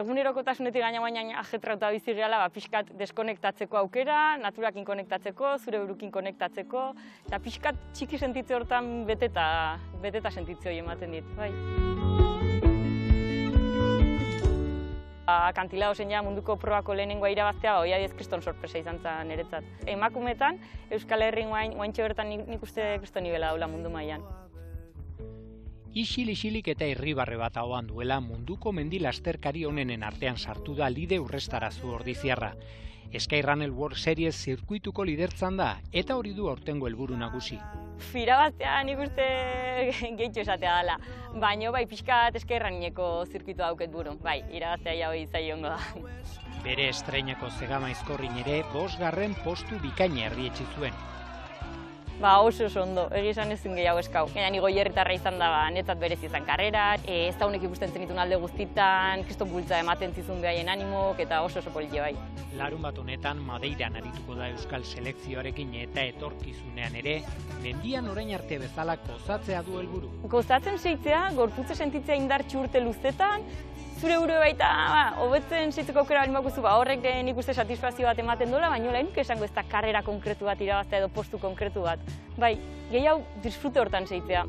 Egunerokotasunetik baina ajetrauta bizi gehala, pixkat deskonektatzeko aukera, naturakin konektatzeko, zure burukin konektatzeko, eta pixkat txiki sentitze hortan beteta sentitze hori ematen dit, bai. Akantilado zen munduko probako lehenengoa irabaztea, hori adiez kriston sorpresa izan zen niretzat. Emakumetan, Euskal Herrin guaintxo bertan nik uste kriston nibela daula mundu mailan. Isil-isilik eta irribarre bat ahoan duela munduko mendi lasterkari honenen artean sartu da Lide Urrestarazu ordiziarra. Skyrunner World Series zirkuituko lidertzan da eta hori du aurtengo helburu nagusi. Irabaztea nik uste gehitxo esatea dela, baina bai pixkat Skyrunnereko zirkuitua dauket buru, bai, irabaztea ja hori zaiongo da. Bere estreinako zegamaizkorrin ere 5. postu bikaina erdietsi zuen. Oso ondo, egizan ezin gehiago eskau. Gaina nigo hierritarra izan da, netzat berez izan karrera, ez da honek ikusten zenitun alde guztitan, kriston bultza ematen zizun behaien animok, eta oso polile bai. Larun bat honetan Madeiran arituko da Euskal selekzioarekin eta etorkizunean ere, mendian orain arte bezala gozatzea du helburu. Gozatzen seitzea, gorputze sentitzea indartxu urte luzetan, zure burue baita, hobetzen seitzeko aukera balin bakuzu, horrek nik uste satisfazio bat ematen dola, baina lehenik esango ez da karrera konkretu bat irabaztea edo postu konkretu bat. Bai, gehiago disfrute hortan seitzea.